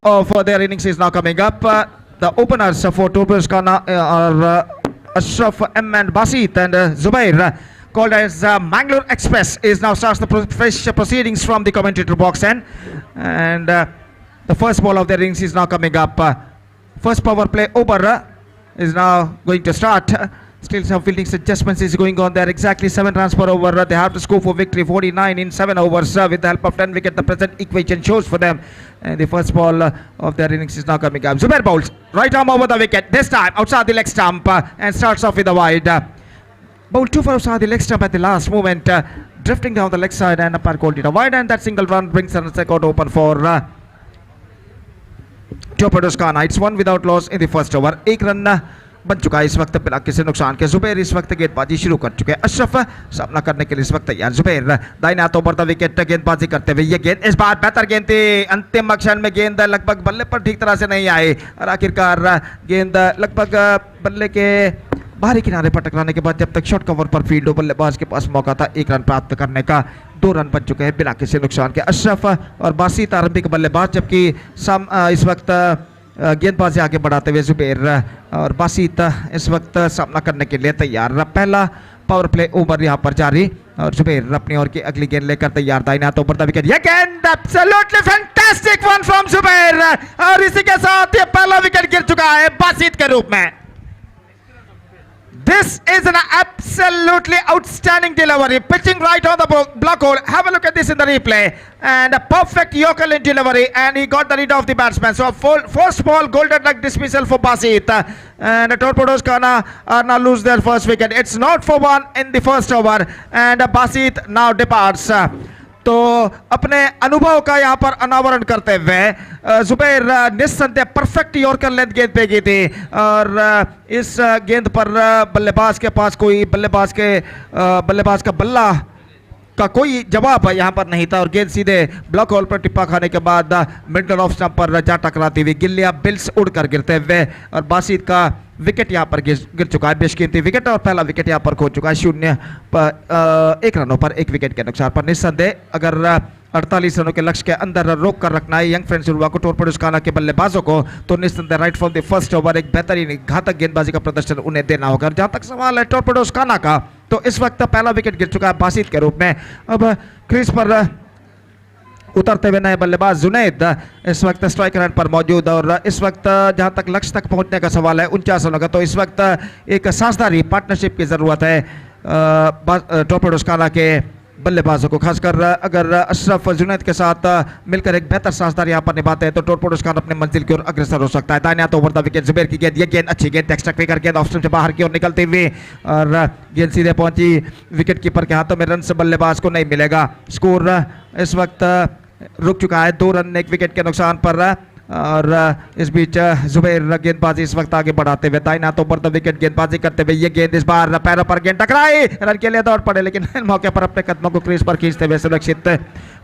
of their innings is now coming up. The openers for Torpedoes Khana are Ashraf M and Basit, and Zubair, called as Mangalore Express, is now starts the fresh proceedings from the commentator box end. And the first ball of their innings is now coming up. First power play over is now going to start. Still some fielding adjustments is going on there. Exactly 7 runs per over. They have to score for victory. 49 in 7 overs with the help of 10 wickets. The present equation shows for them. And the first ball of their innings is now coming up. Zubair bowls right arm over the wicket. This time outside the leg stump and starts off with a wide. Bowl 2 for outside the leg stump at the last moment. Drifting down the leg side, and umpire called it a wide, and that single run brings an out open for Torpedoes Khana. It's 1 without loss in the first over. 1 run बन चुका है इस वक्त बिना किसी नुकसान के. जुबैर इस वक्त गेंदबाजी शुरू कर चुके हैं. अशरफ सामना करने के लिए इस वक्त तैयार. जुबैर दाहिने हाथों पर विकेट गेंदबाजी करते हुए ये गेंद इस बार बेहतर गेंद थी. अंतिम क्षण में गेंद लगभग बल्ले पर ठीक तरह से नहीं आई और आखिरकार गेंद लगभग बल्ले के बाहरी किनारे पर टकराने के बाद जब तक शॉर्ट कवर पर फील्ड हो बल्लेबाज के पास मौका था 1 रन प्राप्त करने का. 2 रन बन चुके हैं बिना किसी नुकसान के. अशरफ और बासित आरंभिक बल्लेबाज, जबकि इस वक्त गेंदबाजी आगे बढ़ाते हुए जुबैर और बासित इस वक्त सामना करने के लिए तैयार. पहला पावर प्ले ओवर यहां पर जारी और जुबैर अपनी ओर की अगली गेंद लेकर तैयार. दाहिने हाथों पर विकेट. ये गेंद absolutely fantastic one from Zubair और इसी के साथ ये पहला विकेट गिर चुका है बासित के रूप में. This is an absolutely outstanding delivery, pitching right on the block hole. Have a look at this in the replay, and a perfect Yorker delivery, and he got the lead of the batsman. So first ball golden duck dismissal for Basit, and Torpedoes Khana are now lose their first wicket. It's not for 1 in the first over, and Basit now departs. तो अपने अनुभव का यहाँ पर अनावरण करते हुए जुबैर निस्संदेह परफेक्ट यॉर्कर लेंथ गेंद पे गई थी और इस गेंद पर बल्लेबाज के पास कोई बल्लेबाज का बल्ला का कोई जवाब यहाँ पर नहीं था और गेंद सीधे ब्लॉक होल पर टिप्पा खाने के बाद मिडल ऑफ स्टंप पर जा टकराती हुई गिल्लियां बिल्स उड़कर गिरते हुए और बासित का विकेट यहाँ पर गिर चुका है. बेशकीमती विकेट और पहला विकेट यहाँ पर खो चुका है. 1 रनों पर 1 विकेट के नुकसान पर. निस्संदेह अगर 48 रनों के लक्ष्य के अंदर रोक कर रखना है यंग फ्रेंड्स को टोरपेडोस खाना के बल्लेबाजों को, तो निस्संदेह right from the first over एक बेहतरीन घातक गेंदबाजी का प्रदर्शन उन्हें देना होगा. जहां तक सवाल है टोरपेडोस खाना का, तो इस वक्त पहला विकेट गिर चुका है बासित के रूप में. अब क्रीज पर उतरते हुए नए बल्लेबाज जुनैद इस वक्त स्ट्राइक रेट पर मौजूद और इस वक्त जहां तक लक्ष्य तक पहुंचने का सवाल है 49 रनों का, तो इस वक्त एक साझेदारी पार्टनरशिप की जरूरत है टोरपेडोस खाना के बल्लेबाजों को. खासकर अगर अशरफ जुनैद के साथ मिलकर एक बेहतर साझेदारी यहाँ पर निभाते हैं तो टोरपेडोस खाना अपने मंजिल की ओर अग्रसर हो सकता है. दाहिने हाथों पर विकेट जुबैर की गेंद. ये गेंद अच्छी गेंद एक्स्ट्रा क्विकर गेंद ऑफ स्टंप से बाहर की ओर निकलती हुई और गेंद सीधे पहुंची विकेट कीपर के हाथों में. रन से बल्लेबाज को नहीं मिलेगा. स्कोर इस वक्त रुक चुका है 2 रन 1 विकेट के नुकसान पर और इस बीच जुबैर गेंदबाजी इस वक्त आगे बढ़ाते हुए दाहिने हाथों पर विकेट गेंदबाजी करते हुए ये गेंद इस बार पैरों पर गेंद टकराई. रन के लिए दौड़ पड़े लेकिन मौके पर अपने कदमों को क्रीज पर खींचते हुए सुरक्षित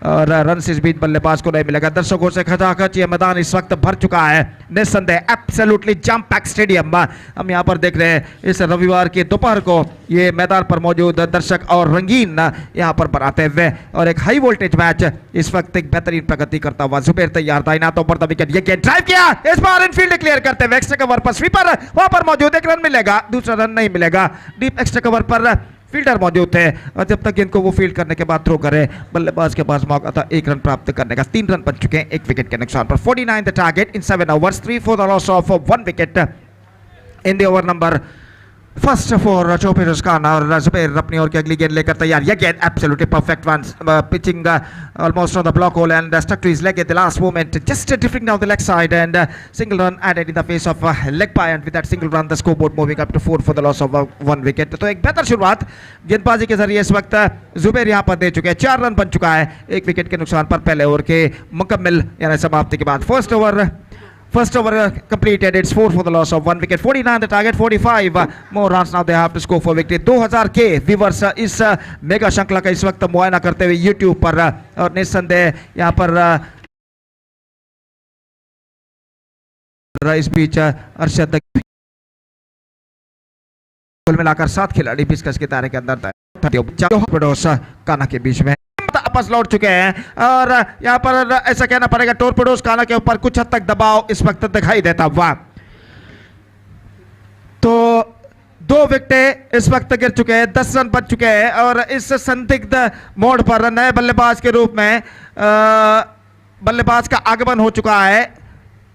और रन इस बीच बल्लेबाज को नहीं मिलेगा. दर्शकों से खचाखच ये मैदान इस वक्त भर चुका है. निस्संदेह एब्सोल्युटली जंप पैक स्टेडियम हम यहाँ पर देख रहे हैं. इस रविवार की दोपहर को ये मैदान पर मौजूद दर्शक और रंगीन यहाँ पर बनाते हुए और एक हाई वोल्टेज मैच इस वक्त एक बेहतरीन प्रगति करता हुआ. जुबैर तैयार. दाहिने हाथों पर विकेट. ये गेंद ड्राइव किया इस बार इनफील्ड क्लियर करते हुए एक्स्ट्रा कवर पर स्वीपर वहां पर मौजूद. 1 रन मिलेगा, दूसरा रन नहीं मिलेगा. डीप एक्स्ट्रा कवर पर फील्डर मौजूद थे और जब तक गेंद को वो फील्ड करने के बाद थ्रो करे बल्लेबाज के पास मौका था 1 रन प्राप्त करने का. 3 रन बन चुके हैं 1 विकेट के नुकसान पर. 49 the target in 7 overs, 3 for the loss of 1 wicket in the over number first for torpedoes खाना. और जुबैर अपनी ओर की अगली गेंद लेकर तैयार. यह गेंद absolutely perfect one, pitching almost on the block hole and stuck to his leg at the last moment, just drifting down the leg side, and single run added in the face of leg pie, and with that single run the scoreboard moving up to 4 for the loss of 1 wicket. तो एक बेहतर शुरुआत गेंदबाजी के जरिए इस वक्त जुबैर यहाँ पर दे चुके हैं. 4 रन बन चुका है 1 विकेट के नुकसान पर पहले ओवर के मुकम्मल यानी समाप्ति के बाद. First over completed. It's 4 for the loss of 1 wicket. 49 the target. 45 more runs now they have to score for victory. 2000 के व्यूवर्स इस मेगा श्रृंखला का इस वक्त मुआयना करते हुए YouTube पर और निस्संदेह यहाँ पर इस बीच अरशद कुल मिलाकर 7 खिलाड़ी पेशकश के दायरे के अंदर टोरपेडोस खाना के बीच में वापस लौट चुके हैं और यहाँ पर ऐसा कहना पड़ेगा टोरपेडोज खाना के ऊपर कुछ हद तक दबाव इस वक्त दिखाई देता हुआ। तो 2 विकेटें इस वक्त गिर चुके हैं, 10 रन बच चुके हैं और इस संदिग्ध मोड़ पर नए बल्लेबाज के रूप में बल्लेबाज का आगमन हो चुका है।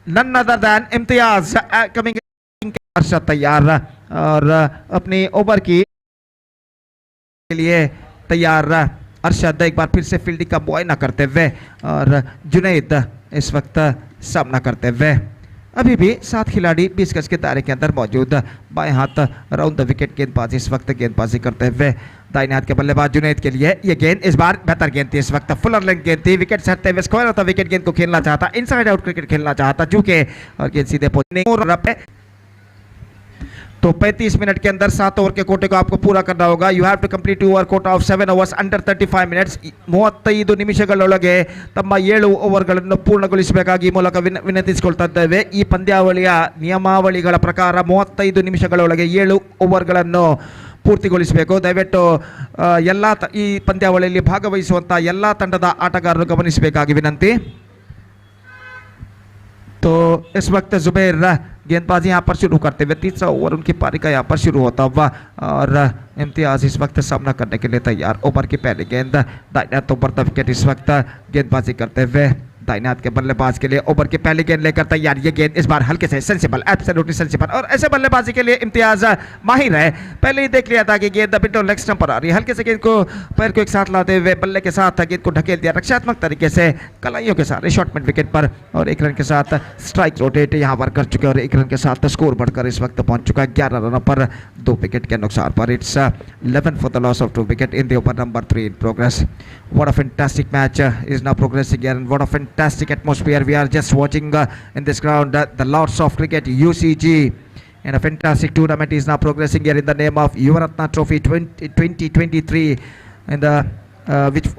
None other than Imtiaz coming तैयार और अपनी ओवर की के लिए तैयार अरशद एक बार फिर से फील्डिंग का मुआयना करते हुए और जुनैद इस वक्त सामना करते हुए। अभी भी 7 खिलाड़ी 20 गज के दायरे के अंदर मौजूद। बाएं हाथ राउंड द विकेट गेंदबाजी इस वक्त गेंदबाजी करते हुए। दाहिने हाथ के बल्लेबाज जुनैद के लिए ये गेंद इस बार बेहतर गेंद थी, इस वक्त फुलर लेंथ गेंद थी। विकेट से हटते हुए स्क्वायर होता विकेट गेंद को खेलना चाहता, इनसाइड आउट क्रिकेट खेलना चाहता चूंकि और गेंद सीधे पहुंचने। तो 35 मिनट के अंदर 7 ओवर के कोटे को आपको पूरा करना होगा। You have to complete your quota of 7 overs under 35 minutes 35 ನಿಮಿಷಗಳೊಳಗೆ ತಮ್ಮ 7 ಓವರ್ಗಳನ್ನು ಪೂರ್ಣಗೊಳಿಸಬೇಕಾಗಿ ಮೂಲಕ ವಿನಂತಿಸಿಕೊಳ್ತಾ ಇದ್ದೇವೆ। ಈ ಪಂದ್ಯಾವಳಿಯ ನಿಯಮಾವಳಿಗಳ ಪ್ರಕಾರ 35 ನಿಮಿಷಗಳೊಳಗೆ 7 ಓವರ್ಗಳನ್ನು ಪೂರ್ತಿಗೊಳಿಸಬೇಕು। ದಯವಿಟ್ಟು ಎಲ್ಲ ಈ ಪಂದ್ಯಾವಳಿಯಲ್ಲಿ ಭಾಗವಹಿಸುವಂತ ಎಲ್ಲ ತಂಡದ ಆಟಗಾರರು ಗಮನಿಸಬೇಕಾಗಿ ವಿನಂತಿ। तो इस वक्त जुबैर गेंदबाजी यहाँ पर शुरू करते हुए 3रा ओवर उनकी पारी का यहाँ पर शुरू होता हुआ और इम्तियाज इस वक्त सामना करने के लिए तैयार। ओवर की पहली गेंद दाहिने हाथ ऊपर विकेट इस वक्त गेंदबाजी करते हुए दाहिने हाथ के बल्लेबाज के लिए ओवर की पहली गेंद लेकर तैयार। ये गेंद इस बार हल्के से सेंसिबल, एब्सोल्युटली सेंसिबल और ऐसे बल्लेबाजी के लिए इम्तियाज माहिर है। पहले ही देख लिया था कि गेंद बिल्कुल लेग स्टंप पर आ रही है, हल्के से गेंद को पैर को एक साथ लाते हुए बल्ले के साथ गेंद को ढकेल दिया रक्षात्मक तरीके से कलाइयों के साथ शॉर्ट मिड विकेट पर और 1 रन के साथ स्ट्राइक रोटेट यहाँ पर कर चुके और 1 रन के साथ स्कोर बढ़कर इस वक्त पहुंच चुका है 11 रनों पर 2 विकेट के नुकसान पर। It's 11 for the loss of 2 wicket in the over number 3 in progress. What a fantastic match is now progressing here and what a fantastic atmosphere we are just watching in this ground the Lords of Cricket UCG and a fantastic tournament is now progressing here in the name of Yuvaratna Trophy 2023 in the which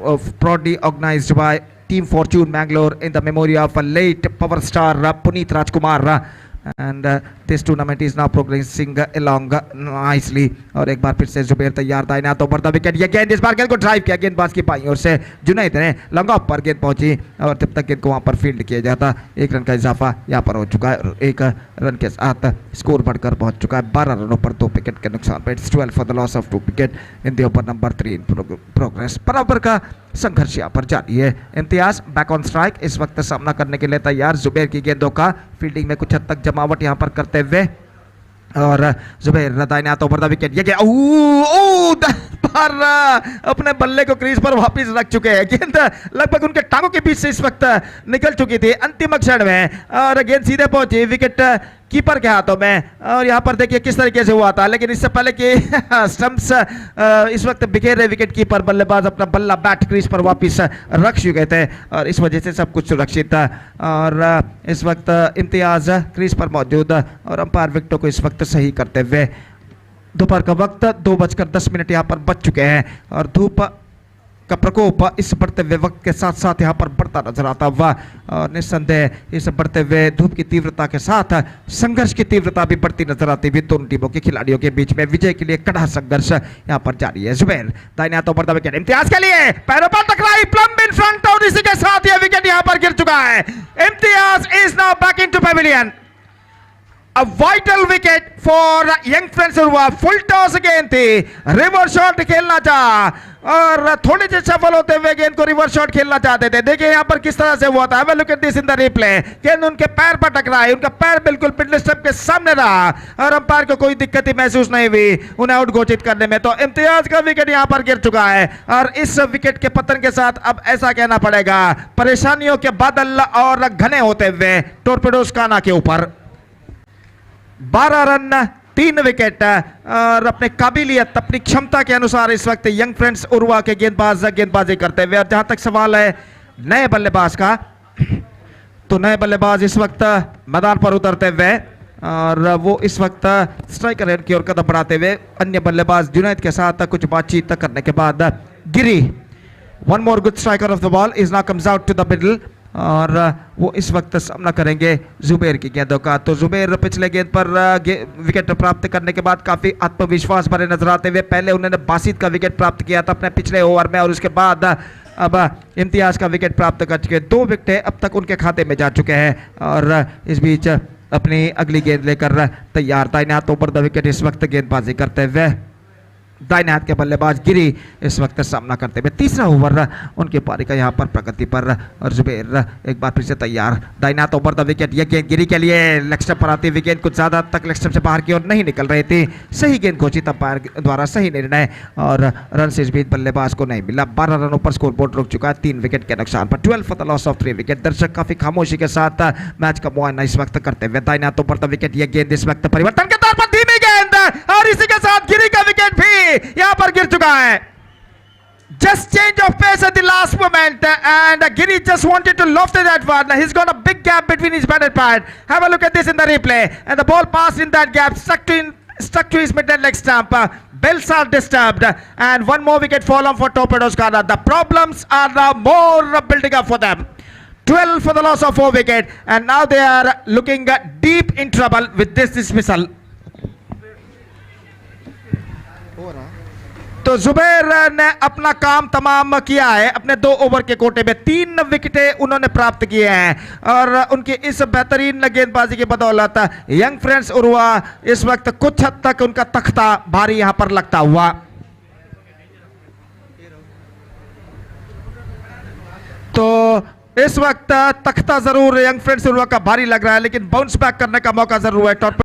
proudly organized by Team Fortune Mangalore in the memory of a late power star Puneet Rajkumar and this tournament is now progressing along nicely और एक बार फिर से जुबैर तैयार दाहिने हाथ ऊपर the wicket. ये गेंद इस बार गेंद को ड्राइव किया गेंदबाज की बाईं ओर से जुनैद ने लॉन्ग ऑफ पर गेंद पहुंची और तब तक गेंद को वहां पर फील्ड किया जाता। 1 रन का इजाफा यहां पर हो चुका है और 1 रन के साथ स्कोर बढ़कर पहुंच चुका है 12 रनों पर 2 विकेट के नुकसान पर। It's 12 for the loss of 2 wicket in the over number 3 in progress. बराबर का संघर्ष यहाँ पर जारी है। इम्तियाज बैक ऑन स्ट्राइक इस वक्त सामना करने के लिए तैयार। जुबैर की गेंदों का फील्डिंग में कुछ हद तक जमावट यहाँ पर करते हुए और जुबैर दाहिने हाथों पर द विकेट। ये गया पर अपने बल्ले को क्रीज पर वापस रख चुके हैं। गेंद लगभग उनके टांगों के बीच से इस वक्त निकल चुकी थी अंतिम क्षण में और गेंद सीधे पहुंची विकेट कीपर के हाथों में और यहाँ पर देखिए किस तरीके से हुआ था। लेकिन इससे पहले कि स्टंप्स इस वक्त बिखेरे विकेट कीपर बल्लेबाज अपना बल्ला बैट क्रीज पर वापस रख चुके थे और इस वजह से सब कुछ सुरक्षित था और इस वक्त इम्तियाज क्रीज पर मौजूद और अंपायर विकेटों को इस वक्त सही करते हुए। दोपहर का वक्त 2:10 यहाँ पर बच चुके हैं और धूप का प्रकोप इस बढ़ते हुए वक्त के साथ साथ यहाँ पर बढ़ता नजर आता हुआ और निस्संदेह इस बढ़ते हुए धूप की तीव्रता के साथ संघर्ष की तीव्रता भी बढ़ती नजर आती हुई दोनों टीमों के खिलाड़ियों के बीच में विजय के लिए कड़ा संघर्ष यहाँ पर जारी है। जुबैर दाहिने हाथों पर विकेट इम्तियाज के लिए पैरों पर टकराई प्लम्ब इन फ्रंट और इसी के साथ यह विकेट यहाँ पर गिर चुका है। Imtiaz is now back into Pavilion. A vital wicket for young friends हुआ। फुल टॉस गेंद थी, रिवर्स शॉट खेलना चाहा और थोड़े से सफल होते हुए गेंद को रिवर्स शॉट खेलना चाहते थे। देखिए यहाँ पर किस तरह से हुआ था। Look at this in the replay. गेंद उनके पैर पर टकराई, उनका पैर बिल्कुल पिछले स्टंप के सामने रहा और अंपायर को कोई दिक्कत ही महसूस नहीं हुई उन्हें आउट घोषित करने में। तो इम्तियाज का विकेट यहाँ पर गिर चुका है और इस विकेट के पतन के साथ अब ऐसा कहना पड़ेगा परेशानियों के बादल और घने होते हुए टोरपेडोज खाना के ऊपर 12 रन 3 विकेट और अपने काबिलियत अपनी क्षमता के अनुसार इस वक्त यंग फ्रेंड्स उर्वा के गेंदबाज गेंदबाजी करते हुए। और जहां तक सवाल है नए बल्लेबाज का, तो नए बल्लेबाज इस वक्त मैदान पर उतरते हुए और वो इस वक्त स्ट्राइकर एंड की ओर कदम बढ़ाते हुए अन्य बल्लेबाज जुनैद के साथ कुछ बातचीत करने के बाद गिरी। One more good striker of the ball is now comes out to the middle और वो इस वक्त सामना करेंगे जुबैर की गेंदों का। तो जुबैर पिछले गेंद पर विकेट प्राप्त करने के बाद काफी आत्मविश्वास भरे नजर आते हुए पहले उन्होंने बासित का विकेट प्राप्त किया था अपने पिछले ओवर में और उसके बाद अब इम्तियाज का विकेट प्राप्त कर चुके, 2 विकेटें अब तक उनके खाते में जा चुके हैं। और इस बीच अपनी अगली गेंद लेकर तैयार दाहिने हाथों पर द विकेट इस वक्त गेंदबाजी करते हुए दाहिने हाथ के बल्लेबाज गिरी इस वक्त सामना करते हुए। तीसरा ओवर उनकी पारी का यहाँ पर प्रगति पर, और जुबेर एक बार फिर से तैयार दाहिने हाथ ओवर द विकेट। यह गेंद गिरी के लिए लेग स्टंप पर आती हुई गेंद कुछ ज्यादा तक लेग स्टंप से बाहर की ओर नहीं निकल रही थी। सही गेंद घोषित अंपायर द्वारा, सही निर्णय, और रन से इस बीच बल्लेबाज को नहीं मिला। 12 रनों पर स्कोर बोर्ड रुक चुका है 3 विकेट के नुकसान पर। 12 for the loss of 3 wicket. दर्शक काफी खामोशी के साथ मैच का मुआयना इस वक्त करते हुए। दाहिने हाथ ओवर द विकेट, यह गेंद इस वक्त परिवर्तन के तौर पर धीमी गेंद, और इसी के साथ गिरी का विकेट भी यहां पर गिर चुका है। Just change of pace at the last moment, and Giri just wanted to loft that one. He's got a big gap between his batted pad. Have a look at this in the replay, and the ball passed in that gap, stuck to his mid leg stump. Bells are disturbed, and one more wicket fallen for Torpedoes Ghana. The problems are more building up for them. 12 for the loss of 4 wicket, and now they are looking deep in trouble with this dismissal. तो जुबैर ने अपना काम तमाम किया है। अपने 2 over के कोटे में 3 विकेटें उन्होंने प्राप्त किए हैं, और उनकी इस बेहतरीन गेंदबाजी की बदौलत यंग फ्रेंड्स उर्वा इस वक्त कुछ हद तक उनका तख्ता भारी यहां पर लगता हुआ। तो इस वक्त तख्ता जरूर यंग फ्रेंड्स उर्वा का भारी लग रहा है, लेकिन बाउंस बैक करने का मौका जरूर है।